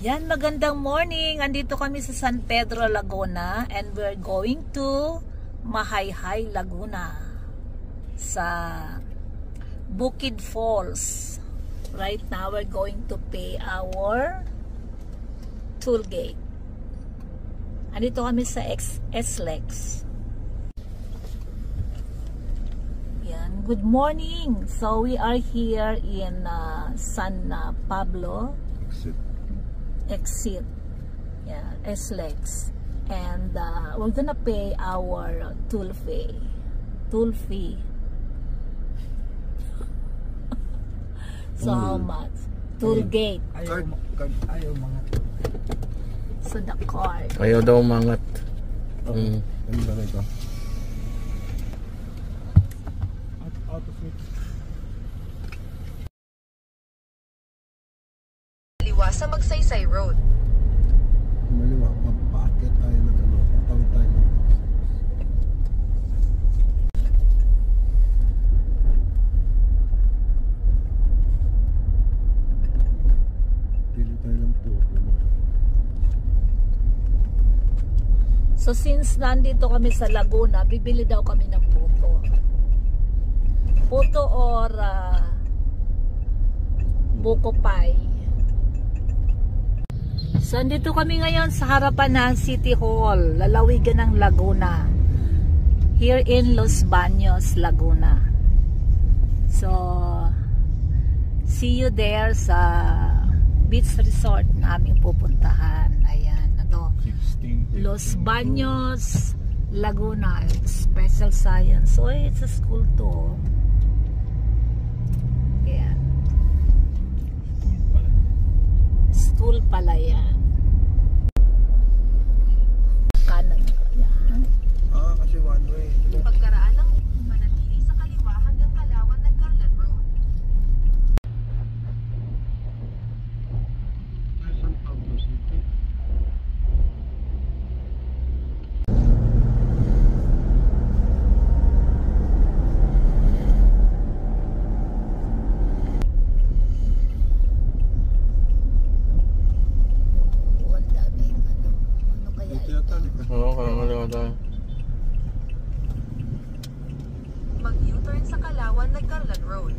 Yan, magandang morning. Andito kami sa San Pedro, Laguna, and we're going to Mahayhay, Laguna, sa Bukid Falls. Right now, we're going to pay our toll gate. Andito kami sa SLEX. Yan, good morning. So, we are here in San Pablo exit, yeah, SLEX, and we're gonna pay our toll fee. So how much? Toll gate. Ayaw mga. So the card. Ayaw daw umangat. Ano ba ito? Out of it. Sa Magsaysay Road. Maliwa, papakit tayo ng ano, patawid tayo ng pili tayo ng puto. So since nandito kami sa Laguna, bibili daw kami ng puto. Puto or buko pie. So, andito kami ngayon sa harapan ng City Hall, lalawigan ng Laguna. Here in Los Baños, Laguna. So, see you there sa beach resort na aming pupuntahan. Ayan, ito. Los Baños, Laguna. Special Science. So, it's a school too. Ayan. School pala yan. Kanan ko yan. Kasi one way. Pagkaraan ng manatili sa kaliwa hanggang Kalawan ng Garland Road. San Pablo City. Oo, kaya maliwa tayo. Mag-U-turn sa Kalawan ng Garland Road.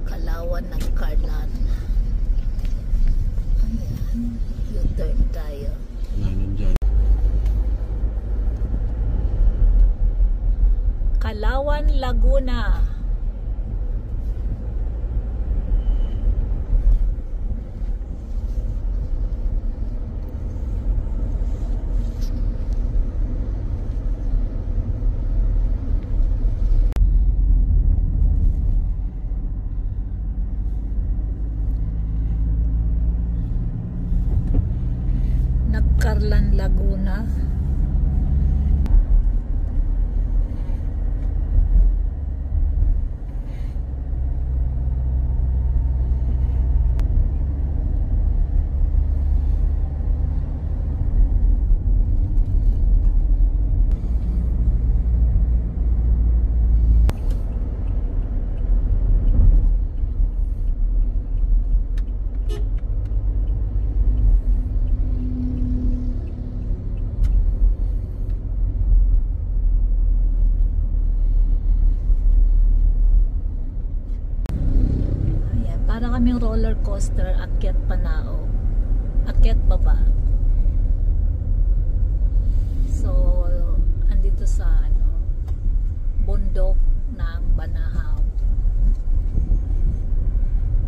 Kalawan ng Carlan. Ayan. U-turn tayo. Nandiyan. Kalawan, Laguna. Carlan, Laguna. Para kaming roller coaster, akyat panao, akyat baba. So, andito sa bundok ng Banahaw.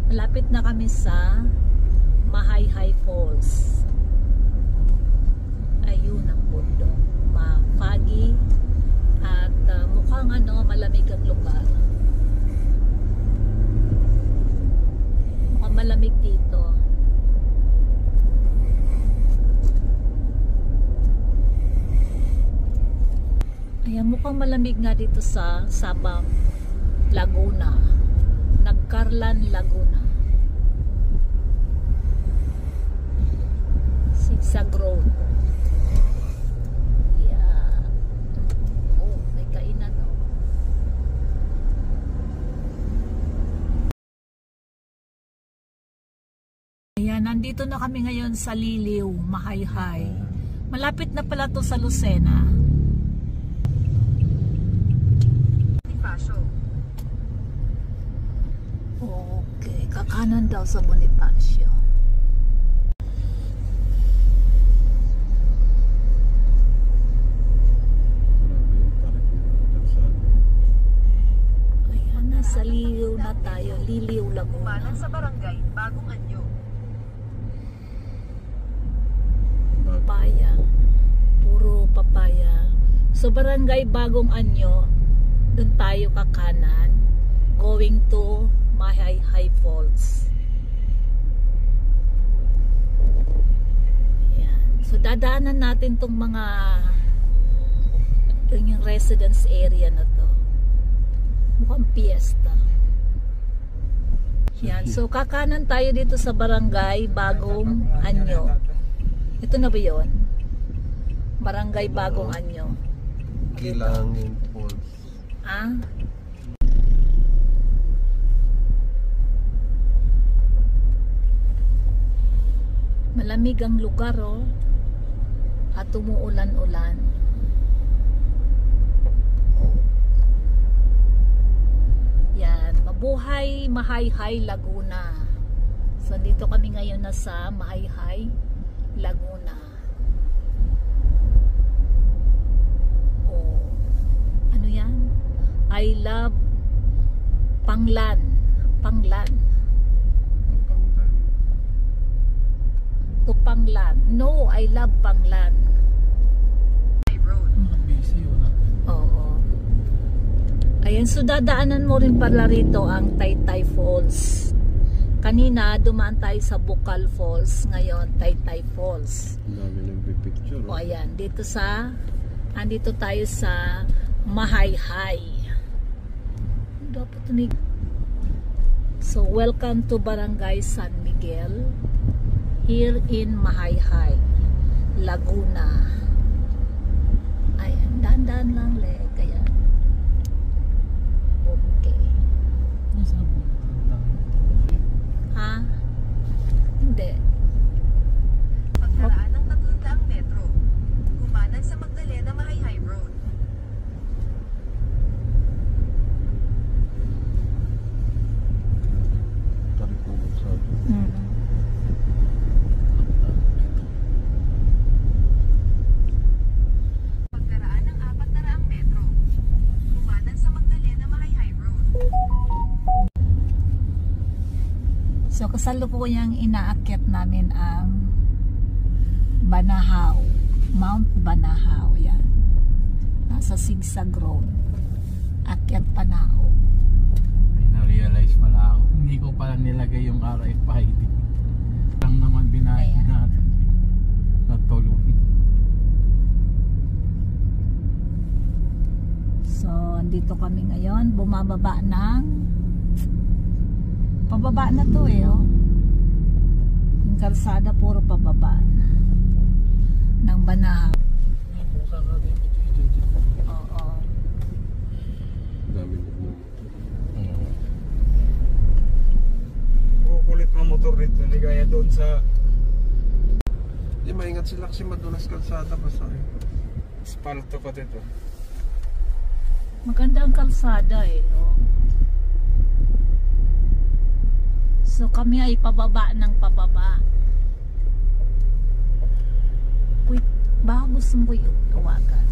Malapit na kami sa Mahayhay Falls. Ayun ang bundok, foggy at mukhang malamig ang lugar. Malamig dito. Ayan, mukhang malamig nga dito sa Sabang, Laguna. Nagcarlan, Laguna. Zigzag Road. Yeah. Oh, may kainan oh. Ayan, nandito na kami ngayon sa Liliw, Mahayhay. Malapit na pala to sa Lucena. Bonifacio. Okay, kakanan daw sa Bonifacio. Grabe yung tarik ng kalsada. Ayan, nasa Liliw na tayo. Liliw, Laguna. Kumanan sa barangay Bagong Anyo. Papaya. Puro papaya. So, barangay Bagong Anyo, doon tayo kakanan. Going to Mahayhay Falls. Ayan. So, dadaanan natin tong mga yung residence area na to. Mukhang piyesta. Yan. So, kakanan tayo dito sa barangay Bagong Anyo. Ito na ba yun? Barangay Bagong Anyo. Kilangin Falls. Ah? Malamig ang lugar, oh. At umuulan-ulan. Yan. Mabuhay, Mahayhay, Laguna. So, dito kami ngayon na sa Mahayhay, Laguna. Oh. Ano yan? I love Panglan. Panglan. Pangtan. To Panglan. No, I love Panglan. High Road. Oo. Ayan, so dadaanan mo rin pala rito ang Taytay Falls. Kanina, dumaan tayo sa Bukal Falls. Ngayon, Taytay Falls. Ang dami nagpipicture. O ayan, andito tayo sa Mahayhay. Dapat tunig. So, welcome to Barangay San Miguel. Here in Mahayhay, Laguna. Ayan, dandan lang le. Kaya, okay. Ha? Hindi. Pagkaraan ng 300 metro. Kumanan sa Magdalena Mahayhay Road. Tarik ng kalsada. Pagkaraan ng 400 metro. Kumanan sa Magdalena Mahayhay Road. So, kasalukuyang inaakyat namin ang Banahaw. Mount Banahaw. Yan. Nasa Sigsag Road. Akyat Panao. May na-realize pala ako. Hindi ko pala nilagay yung RFID. Lang naman binayad Ayan. natin. Natuloy. So, andito kami ngayon. Bumababa ng pababa na to eh, oh. Yung kalsada puro pababa ng Banahaw. Oo. Ang dami nagmumotor. Kukulit mga motor dito, hindi kaya doon sa Hindi, maingat sila kasi madulas kalsada basta eh. espalto pa dito. Maganda ang kalsada eh, oh. So kami ay pababa ng pababa. Wait, baka gusto mo yung tawagan?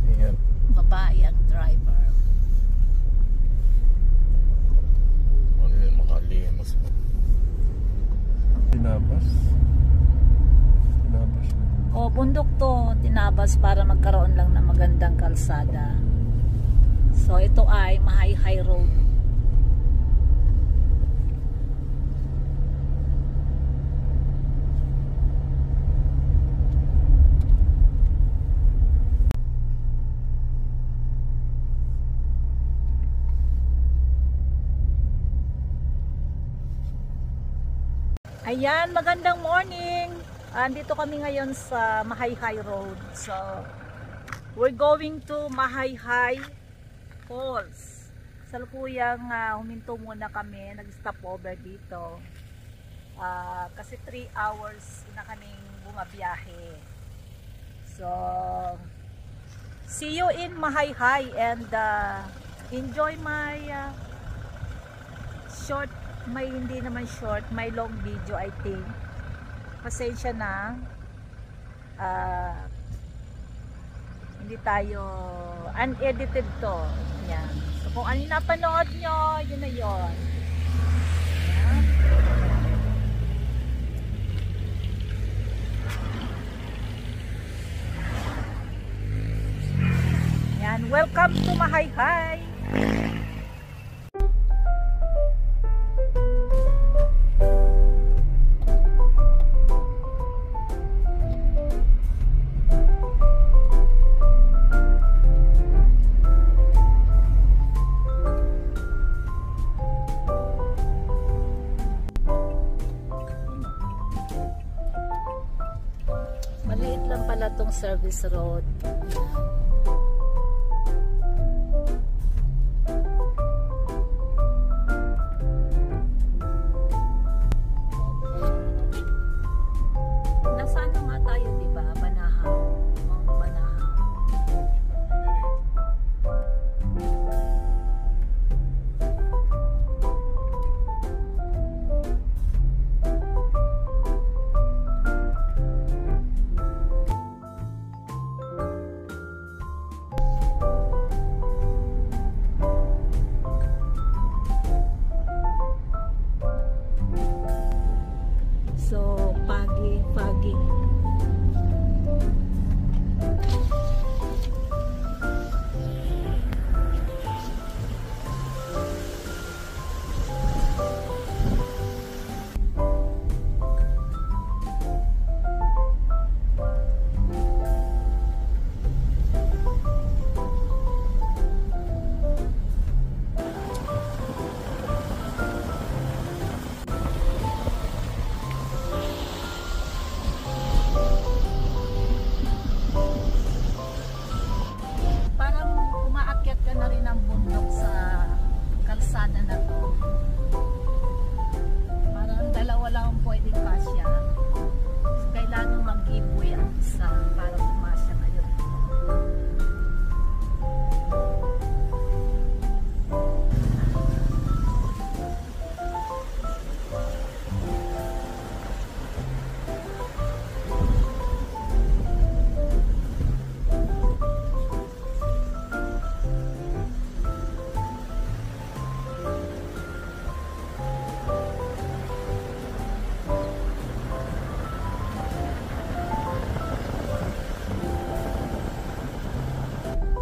Ayan. Babae ang driver. Ano yung makalimos mo? Tinabas. Tinabas mo. O, bundok to, tinabas para magkaroon lang ng magandang kalsada. So, ito ay Mahayhay Road. Ayan, magandang morning. Andito kami ngayon sa Mahayhay Road. So, we're going to Mahayhay Falls. Salukuyang huminto muna kami, nag-stop over dito. Kasi 3 hours na kaming bumabiyahe. So, see you in Mahayhay and enjoy my short, hindi naman short, my long video I think. Pasensya na. Hindi tayo unedited to. Yan. So kung ano napanood nyo, yun na yun. Yan. Welcome to Mahayhay. Maliit lang pala tong service road. Nasaan na nga tayo, di ba? Banahaw. Mount Banahaw. So, foggy. Parang umaakyat ka na rin ang bundok sa kalsada na to. Parang dalawa lang ang pwedeng kasya. Kailangan mag-giveaway ang isa para pumasya kayo.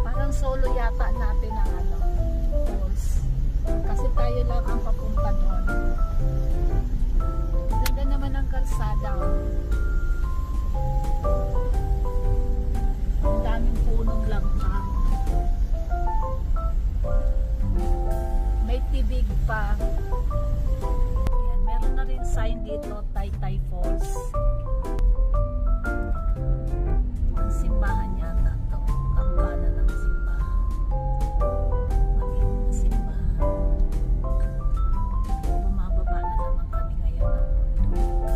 Parang solo yata natin ang falls. Kasi tayo lang ang papunta doon. Ganda naman ang kalsada. Ang daming punong langkang. May tibig pa. Ayan, meron na rin sign dito, Taytay Falls. Ang simbahan yata to. Kampana ng simbahan. Maliit na simbahan. Bumababa na naman kami ngayon ng mundo.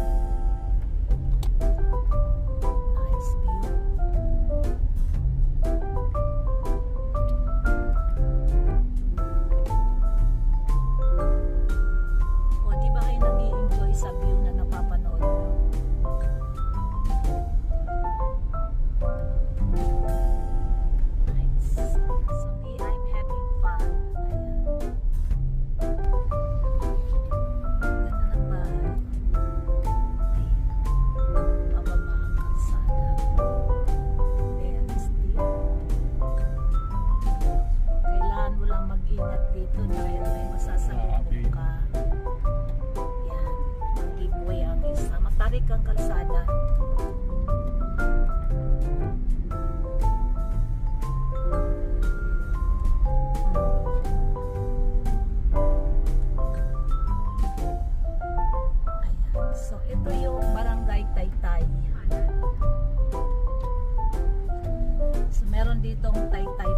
ditong Taytay